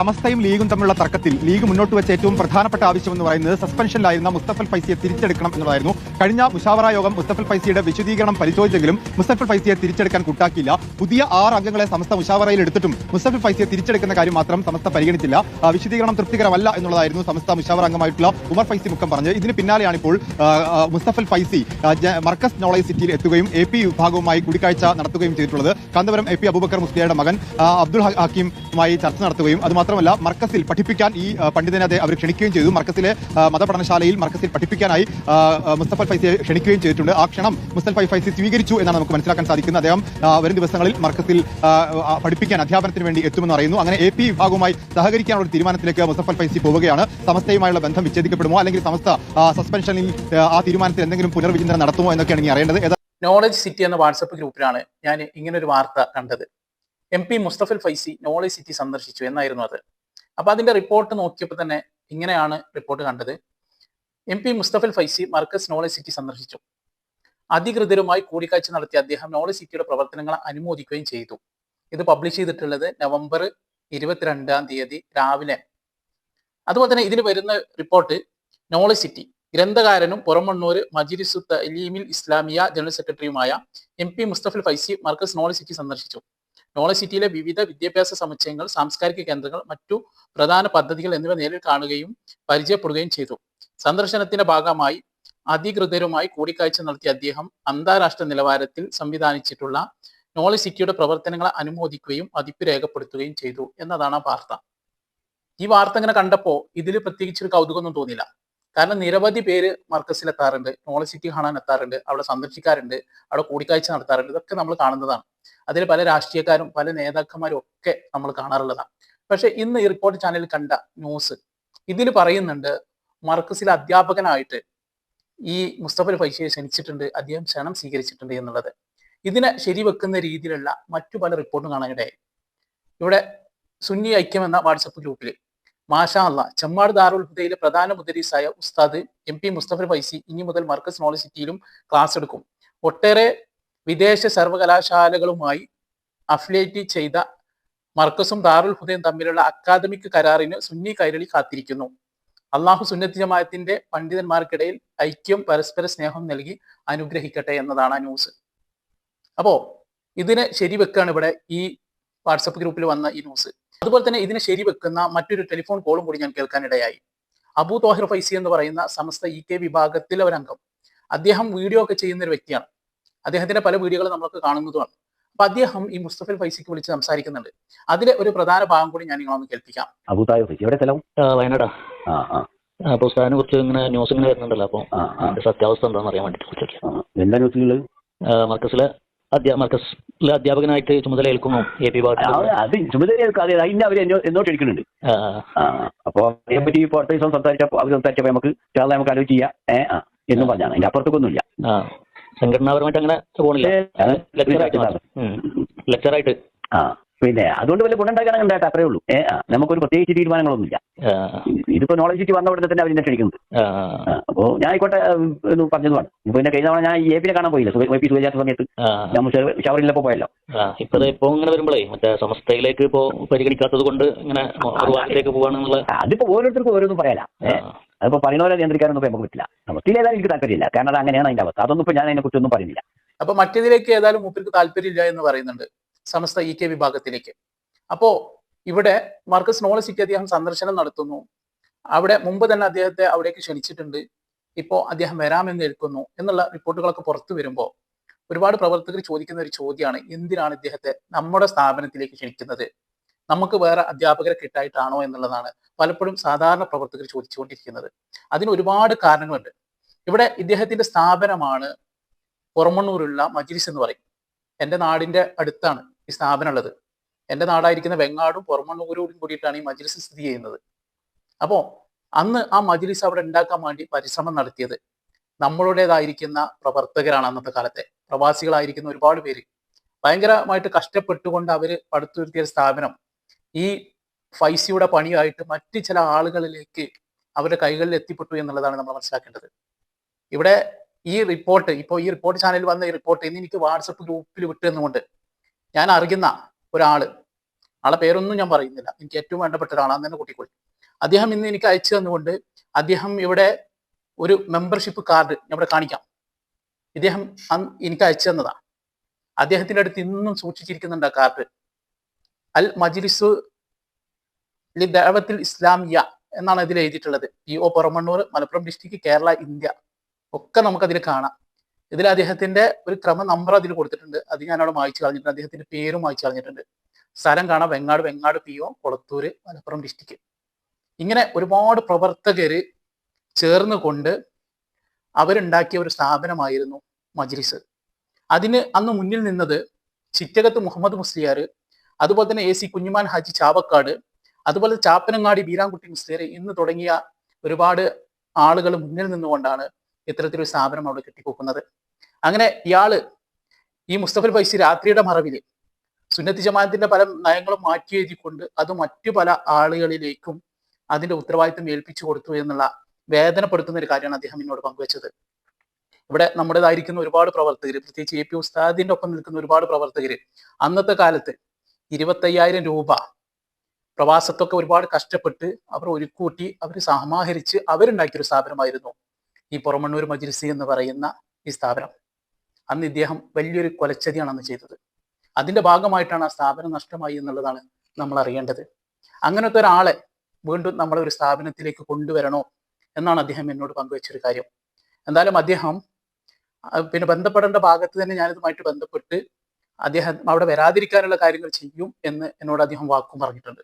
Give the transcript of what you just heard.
സമസ്തയും ലീഗും തമ്മിലുള്ള തർക്കത്തിൽ ലീഗ് മുന്നോട്ട് വെച്ച ഏറ്റവും പ്രധാനപ്പെട്ട ആവശ്യം എന്ന് പറയുന്നത് സസ്പെൻഷനിലായിരുന്ന മുസ്തഫൽ ഫൈസിയെ തിരിച്ചെടുക്കണം എന്നുള്ളതായിരുന്നു. കഴിഞ്ഞ മുഷാവറ യോഗം മുസ്തഫൽ ഫൈസിയുടെ വിശദീകരണം പരിശോധിച്ചെങ്കിലും മുസ്തഫൽ ഫൈസിയെ തിരിച്ചെടുക്കാൻ കൂട്ടാക്കിയില്ല. പുതിയ 6 അംഗങ്ങളെ സമസ്ത മുഷാവറയിൽ എടുത്തിട്ടും മുസ്തഫൽ ഫൈസിയെ തിരിച്ചെടുക്കുന്ന കാര്യം മാത്രം സമസ്ത പരിഗണിച്ചില്ല. വിശദീകരണം തൃപ്തികരമല്ല എന്നുള്ളതായിരുന്നു സമസ്ത മുഷാവറ അംഗമായിട്ടുള്ള ഉമർ ഫൈസി മുക്കം പറഞ്ഞത്. ഇതിന് പിന്നാലെയാണ് ഇപ്പോൾ മുസ്തഫൽ ഫൈസി മർക്കസ് നോളജ് സിറ്റിയിൽ എത്തുകയും AP വിഭാഗവുമായി കൂടിക്കാഴ്ച നടത്തുകയും ചെയ്തിട്ടുള്ളത്. കാന്തപുരം AP അബൂബക്കർ മുസ്ലിയാരുടെ മകൻ അബ്ദുൽ ഹക്കീമുമായി ചർച്ച നടത്തുകയും അതുമാത്രമല്ല മർക്കസിൽ പഠിപ്പിക്കാൻ ഈ പണ്ഡിതനെ അവർ ക്ഷണിക്കുകയും ചെയ്തു. മർക്കസിലെ മതപഠനശാലയിൽ മർക്കസിൽ പഠിപ്പിക്കാനായി മുസ്തഫൽ ഫൈസിയെ ക്ഷണിക്കുകയും ചെയ്തിട്ടുണ്ട്. ആ ക്ഷണം മുസ്തഫൽ ഫൈസി സ്വീകരിച്ചു എന്നാണ് നമുക്ക് മനസ്സിലാക്കാൻ സാധിക്കുന്നത്. അദ്ദേഹം വരും ദിവസങ്ങളിൽ മർക്കസിൽ പഠിപ്പിക്കാൻ അധ്യാപനത്തിന് വേണ്ടി എത്തുമെന്ന് പറയുന്നു. അങ്ങനെ AP വിഭാഗവുമായി സഹകരിക്കാനുള്ള ഒരു തീരുമാനത്തിലേക്ക് മുസ്തഫൽ ഫൈസി പോവുകയാണ്. സമസ്തയുമായുള്ള ബന്ധം വിച്ഛേദിക്കപ്പെടുമോ അല്ലെങ്കിൽ സമസ്ത സസ്പെൻഷനിൽ ആ തീരുമാനത്തിൽ എന്തെങ്കിലും പുനർവിചിന്തനം നടത്തുമോ എന്നൊക്കെയാണ് ഇനി അറിയേണ്ടത്. നോളജ് സിറ്റി എന്ന വാട്സപ്പ് ഗ്രൂപ്പിലാണ് ഞാൻ ഇങ്ങനൊരു വാർത്ത കണ്ടത്. MP Mustafal Faizy knowledge city സന്ദർശിച്ചു എന്നായിരുന്നു അത്. അപ്പൊ അതിന്റെ റിപ്പോർട്ട് നോക്കിയപ്പോൾ തന്നെ ഇങ്ങനെയാണ് റിപ്പോർട്ട് കണ്ടത്. MP Mustafal Faizy Markaz knowledge city സന്ദർശിച്ചു. അധികൃതരുമായി കൂടിക്കാഴ്ച നടത്തിയ അദ്ദേഹം നോളജ് സിറ്റിയുടെ പ്രവർത്തനങ്ങൾ അനുമോദിക്കുകയും ചെയ്തു. ഇത് പബ്ലിഷ് ചെയ്തിട്ടുള്ളത് നവംബർ 22-ാം തീയതി രാവിലെ. അതുപോലെ തന്നെ ഇതിൽ വരുന്ന റിപ്പോർട്ട് നോളജ് സിറ്റി ഗ്രന്ഥകാരനും പുറമണ്ണൂർ മജ്‌ലിസു തഅലീമിൽ ഇസ്ലാമിയ ജനറൽ സെക്രട്ടറിയുമായ MP Mustafal Faizy Markaz knowledge city സന്ദർശിച്ചു. നോളജ് സിറ്റിയിലെ വിവിധ വിദ്യാഭ്യാസ സമുച്ചയങ്ങൾ, സാംസ്കാരിക കേന്ദ്രങ്ങൾ, മറ്റു പ്രധാന പദ്ധതികൾ എന്നിവ നേരിൽ കാണുകയും പരിചയപ്പെടുകയും ചെയ്തു. സന്ദർശനത്തിന്റെ ഭാഗമായി അധികൃതരുമായി കൂടിക്കാഴ്ച നടത്തിയ അദ്ദേഹം അന്താരാഷ്ട്ര നിലവാരത്തിൽ സംവിധാനിച്ചിട്ടുള്ള നോളജ് സിറ്റിയുടെ പ്രവർത്തനങ്ങളെ അനുമോദിക്കുകയും മതിപ്പ് രേഖപ്പെടുത്തുകയും ചെയ്തു എന്നതാണ് ആ വാർത്ത. ഈ വാർത്ത ഇങ്ങനെ കണ്ടപ്പോൾ ഇതിൽ പ്രത്യേകിച്ച് ഒരു കൗതുകമൊന്നും തോന്നില്ല. കാരണം നിരവധി പേര് മർക്കസിൽ എത്താറുണ്ട്, നോളജ് സിറ്റി കാണാൻ എത്താറുണ്ട്, അവിടെ സന്ദർശിക്കാറുണ്ട്, അവിടെ കൂടിക്കാഴ്ച നടത്താറുണ്ട്. ഇതൊക്കെ നമ്മൾ കാണുന്നതാണ്. അതിൽ പല രാഷ്ട്രീയക്കാരും പല നേതാക്കന്മാരും ഒക്കെ നമ്മൾ കാണാറുള്ളതാണ്. പക്ഷെ ഇന്ന് ഈ റിപ്പോർട്ട് ചാനലിൽ കണ്ട ന്യൂസ് ഇതിൽ പറയുന്നുണ്ട് മർക്കസിലെ അധ്യാപകനായിട്ട് ഈ മുസ്തഫൽ ഫൈസിയെ ക്ഷണിച്ചിട്ടുണ്ട്, അദ്ദേഹം ക്ഷണം സ്വീകരിച്ചിട്ടുണ്ട് എന്നുള്ളത്. ഇതിനെ ശരിവെക്കുന്ന രീതിയിലുള്ള മറ്റു പല റിപ്പോർട്ടും കാണാനിടയായി. ഇവിടെ സുന്നി ഐക്യം എന്ന വാട്സപ്പ് ഗ്രൂപ്പിൽ മാഷാ അല്ലാഹ് ചെമ്മാട് ദാറുൽ ഹുദയിലെ പ്രധാന മുദരീസായ ഉസ്താദ് MP മുസ്തഫൽ ഫൈസി ഇനി മുതൽ മർക്കസ് നോളജ് സിറ്റിയിലും ക്ലാസ് എടുക്കും. ഒട്ടേറെ വിദേശ സർവകലാശാലകളുമായി അഫിലിയേറ്റ് ചെയ്ത മർക്കസും ദാറുൽ ഹുദയും തമ്മിലുള്ള അക്കാദമിക് കരാറിന് സുന്നി കൈരളി കാത്തിരിക്കുന്നു. അള്ളാഹു സുന്നത്ത് ജമാഅത്തിന്റെ പണ്ഡിതന്മാർക്കിടയിൽ ഐക്യം, പരസ്പര സ്നേഹം നൽകി അനുഗ്രഹിക്കട്ടെ എന്നതാണ് ആ ന്യൂസ്. അപ്പോ ഇതിനെ ശരിവെക്കാണ് ഇവിടെ ഈ വാട്സപ്പ് ഗ്രൂപ്പിൽ വന്ന ഈ ന്യൂസ്. അതുപോലെ തന്നെ ഇതിനെ ശരിവെക്കുന്ന മറ്റൊരു ടെലിഫോൺ കോളും കൂടി ഞാൻ കേൾക്കാനിടയായി. അബൂ തോഹിർ ഫൈസി എന്ന് പറയുന്ന സമസ്ത EK വിഭാഗത്തിലെ ഒരംഗം. അദ്ദേഹം വീഡിയോ ഒക്കെ ചെയ്യുന്ന ഒരു വ്യക്തിയാണ്. അദ്ദേഹത്തിന്റെ പല വീഡിയോകളും നമുക്ക് കാണുന്നതുമാണ്. അപ്പൊ അദ്ദേഹം ഈ മുസ്തഫൽ ഫൈസിക്ക് വിളിച്ച് സംസാരിക്കുന്നുണ്ട്. അതിലെ ഒരു പ്രധാന ഭാഗം കൂടി ഞാൻ നിങ്ങളൊന്ന് കേൾപ്പിക്കാം. അബൂ തോഹിർ ഫൈസി എവിടെ സ്ഥലം? വയനാടാ. അപ്പൊ ഉസ്താദിനെ കുറിച്ച് ഇങ്ങനെ ന്യൂസ് ഇങ്ങനെ വരുന്നുണ്ടല്ലോ, അപ്പൊ സത്യാവസ്ഥ എന്താണെന്ന് അറിയാൻ വേണ്ടി എന്താ ന്യൂസിലുള്ളത്? മർക്കസിലെ അധ്യാപകനായിട്ട് ചുമതല ഏൽക്കുന്നു AP വിഭാഗത്തിൽ. അത് ചുമതല ഏൽക്കാതെ അതിന്റെ അവർ എന്നോട്ട് ക്ഷണിക്കുന്നുണ്ട്. അപ്പൊ അതിനെപ്പറ്റി പുറത്തെ ദിവസം സംസാരിച്ചപ്പോ നമുക്ക് ആലോചിച്ച് ചെയ്യാം എന്നും പറഞ്ഞാണ്. അതിന്റെ അപ്പുറത്തേക്കൊന്നുമില്ല. സംഘടനാപരമായിട്ട് അങ്ങനെ പോണില്ല, ലെക്ചറായിട്ട്. പിന്നെ അതുകൊണ്ട് വലിയ ഗുണമുണ്ടാക്കാൻ ഉണ്ടായിട്ട് അത്രേ ഉള്ളൂ. നമുക്കൊരു പ്രത്യേകിച്ച് തീരുമാനങ്ങളൊന്നുമില്ല. ഇതിപ്പോ നോളജ് സിറ്റി വന്ന ഉടനെ തന്നെ അവരെന്നെ ക്ഷണിക്കുന്നത്. അപ്പോ ഞാൻ ആയിക്കോട്ടെ എന്ന് പറഞ്ഞതുമാണ്. ഇപ്പൊ പിന്നെ കഴിഞ്ഞ തവണ ഞാൻ ഈ AP കാണാൻ പോയില്ല, AP സുഖിച്ച സമയത്ത് ഞാൻ ഷവറിലപ്പോ പോയല്ലോ. ഇപ്പൊ ഇങ്ങനെ വരുമ്പോഴേ മറ്റേ സമസ്തയിലേക്ക് ഇപ്പോ പരിഗണിക്കാത്തത് കൊണ്ട് ഇങ്ങനെ മറുവാക്കിലേക്ക് പോവാണെന്നുള്ള അതിപ്പോ ഓരോരുത്തർക്കും ഓരോന്നും പറയാല. അതിപ്പോ പറയുന്നവരെ നിയന്ത്രിക്കാനൊന്നും നമുക്ക് പറ്റില്ല. സമസ്തയിലേതായാലും എനിക്ക് താല്പര്യമില്ല. കാരണം അത് അങ്ങനെയാണ് അതിന്റെ അവസ്ഥ. അതൊന്നും ഇപ്പൊ ഞാൻ അതിനെ കുറിച്ചൊന്നും പറയുന്നില്ല. അപ്പൊ മറ്റേതിലേക്ക് ഏതായാലും മൂപ്പർക്ക് താല്പര്യമില്ല എന്ന് പറയുന്നുണ്ട്, സമസ്ത EK വിഭാഗത്തിലേക്ക്. അപ്പോ ഇവിടെ മർക്കസ് നോളജ് സിറ്റി അദ്ദേഹം സന്ദർശനം നടത്തുന്നു. അവിടെ മുമ്പ് തന്നെ അദ്ദേഹത്തെ അവിടേക്ക് ക്ഷണിച്ചിട്ടുണ്ട്. ഇപ്പോൾ അദ്ദേഹം വരാമെന്ന് ഏൽക്കുന്നു എന്നുള്ള റിപ്പോർട്ടുകളൊക്കെ പുറത്തു വരുമ്പോൾ ഒരുപാട് പ്രവർത്തകർ ചോദിക്കുന്ന ഒരു ചോദ്യമാണ്, എന്തിനാണ് ഇദ്ദേഹത്തെ നമ്മുടെ സ്ഥാപനത്തിലേക്ക് ക്ഷണിക്കുന്നത്? നമുക്ക് വേറെ അധ്യാപകരെ കിട്ടായിട്ടാണോ എന്നുള്ളതാണ് പലപ്പോഴും സാധാരണ പ്രവർത്തകർ ചോദിച്ചുകൊണ്ടിരിക്കുന്നത്. അതിന് ഒരുപാട് കാരണങ്ങളുണ്ട്. ഇവിടെ ഇദ്ദേഹത്തിന്റെ സ്ഥാപനമാണ് പുറമണ്ണൂരുള്ള മജ്‌ലിസ് എന്ന് പറയും. എൻ്റെ നാടിന്റെ അടുത്താണ് ഈ സ്ഥാപനം ഉള്ളത്. എൻ്റെ നാടായിരിക്കുന്ന വെങ്ങാടും പുറമണ്ണൂരോടും കൂടിയിട്ടാണ് ഈ മജ്‌ലിസ് സ്ഥിതി ചെയ്യുന്നത്. അപ്പോൾ അന്ന് ആ മജ്‌ലിസ് അവിടെ ഉണ്ടാക്കാൻ വേണ്ടി പരിശ്രമം നടത്തിയത് നമ്മളുടേതായിരിക്കുന്ന പ്രവർത്തകരാണ്. അന്നത്തെ കാലത്തെ പ്രവാസികളായിരിക്കുന്ന ഒരുപാട് പേര് ഭയങ്കരമായിട്ട് കഷ്ടപ്പെട്ടുകൊണ്ട് അവർ പടുത്തുയർത്തിയ സ്ഥാപനം ഈ ഫൈസിയുടെ പണിയായിട്ട് മറ്റ് ചില ആളുകളിലേക്ക് അവരുടെ കൈകളിൽ എത്തിപ്പെട്ടു എന്നുള്ളതാണ് നമ്മൾ മനസ്സിലാക്കേണ്ടത്. ഇവിടെ ഈ റിപ്പോർട്ട്, ഇപ്പോൾ ഈ റിപ്പോർട്ട് ചാനലിൽ വന്ന ഈ റിപ്പോർട്ട് ഇന്ന് എനിക്ക് വാട്സപ്പ് ഗ്രൂപ്പിൽ വിട്ടുതന്നുകൊണ്ട് ഞാൻ അറിയുന്ന ഒരാള് ആളെ പേരൊന്നും ഞാൻ പറയുന്നില്ല, എനിക്ക് ഏറ്റവും വേണ്ടപ്പെട്ട ഒരാളാന്ന് തന്നെ കൂട്ടിക്കൊള്ളി. അദ്ദേഹം ഇന്ന് എനിക്ക് അയച്ചു തന്നുകൊണ്ട് അദ്ദേഹം ഇവിടെ ഒരു മെമ്പർഷിപ്പ് കാർഡ് ഞാൻ ഇവിടെ കാണിക്കാം. ഇദ്ദേഹം എനിക്ക് അയച്ചു തന്നതാ. അദ്ദേഹത്തിന്റെ അടുത്ത് ഇന്നും സൂക്ഷിച്ചിരിക്കുന്നുണ്ട് ആ കാർഡ്. അൽ മജ്ലിസു ലി ദഅവത്തിൽ ഇസ്ലാമിയ എന്നാണ് ഇതിൽ എഴുതിയിട്ടുള്ളത്. PO Poramannur, Malappuram district, Kerala, India ഒക്കെ നമുക്കതിൽ കാണാം. ഇതിൽ അദ്ദേഹത്തിന്റെ ഒരു ക്രമ നമ്പർ അതിൽ കൊടുത്തിട്ടുണ്ട്. അത് ഞാൻ അവിടെ വായിച്ചു കളഞ്ഞിട്ടുണ്ട്. അദ്ദേഹത്തിന്റെ പേരും വായിച്ചു കളഞ്ഞിട്ടുണ്ട്. സ്ഥലം കാണാം, വെങ്ങാട് PO, കൊളത്തൂര്, മലപ്പുറം ഡിസ്ട്രിക്ട്. ഇങ്ങനെ ഒരുപാട് പ്രവർത്തകര് ചേർന്ന് കൊണ്ട് അവരുണ്ടാക്കിയ ഒരു സ്ഥാപനമായിരുന്നു മജ്ലിസ്. അതിന് അന്ന് മുന്നിൽ നിന്നത് ചിറ്റകത്ത് മുഹമ്മദ് മുസ്ലിയാർ, അതുപോലെ തന്നെ AC കുഞ്ഞുമാൻ ഹാജി ചാവക്കാട്, അതുപോലെ ചാപ്പനങ്ങാടി ബീരാൻകുട്ടി മുസ്ലിയാർ എന്ന് തുടങ്ങിയ ഒരുപാട് ആളുകൾ മുന്നിൽ നിന്നുകൊണ്ടാണ് ഇത്തരത്തിലൊരു സ്ഥാപനം അവിടെ കെട്ടിപ്പൊക്കുന്നത്. അങ്ങനെ ഈ മുസ്തഫൽ ഫൈസി രാത്രിയുടെ മറവിൽ സുന്നത്തി ജമാഅത്തിന്റെ പല നയങ്ങളും മാറ്റി എഴുതിക്കൊണ്ട് അത് മറ്റു പല ആളുകളിലേക്കും അതിന്റെ ഉത്തരവാദിത്വം ഏൽപ്പിച്ചു കൊടുത്തു എന്നുള്ള വേദനപ്പെടുത്തുന്ന ഒരു കാര്യമാണ് അദ്ദേഹം എന്നോട് പങ്കുവച്ചത്. ഇവിടെ നമ്മുടേതായിരിക്കുന്ന ഒരുപാട് പ്രവർത്തകർ, പ്രത്യേകിച്ച് AP ഉസ്താദിന്റെ ഒപ്പം നിൽക്കുന്ന ഒരുപാട് പ്രവർത്തകർ അന്നത്തെ കാലത്ത് 25,000 രൂപ പ്രവാസത്തൊക്കെ ഒരുപാട് കഷ്ടപ്പെട്ട് അവർ ഒരുക്കൂട്ടി അവർ സമാഹരിച്ച് അവരുണ്ടാക്കിയൊരു സ്ഥാപനമായിരുന്നു ഈ പൊറമണ്ണൂർ മജ്ലിസ് എന്ന് പറയുന്ന ഈ സ്ഥാപനം. അന്ന് ഇദ്ദേഹം വലിയൊരു കൊലച്ചതിയാണ് അന്ന് ചെയ്തത്. അതിന്റെ ഭാഗമായിട്ടാണ് ആ സ്ഥാപനം നഷ്ടമായി എന്നുള്ളതാണ് നമ്മൾ അറിയേണ്ടത്. അങ്ങനത്തെ ഒരാളെ വീണ്ടും നമ്മളൊരു സ്ഥാപനത്തിലേക്ക് കൊണ്ടുവരണോ എന്നാണ് അദ്ദേഹം എന്നോട് പങ്കുവച്ചൊരു കാര്യം. എന്തായാലും അദ്ദേഹം പിന്നെ ബന്ധപ്പെടേണ്ട ഭാഗത്ത് തന്നെ ഞാനിതുമായിട്ട് ബന്ധപ്പെട്ട് അദ്ദേഹം അവിടെ വരാതിരിക്കാനുള്ള കാര്യങ്ങൾ ചെയ്യും എന്ന് എന്നോട് അദ്ദേഹം വാക്കും പറഞ്ഞിട്ടുണ്ട്.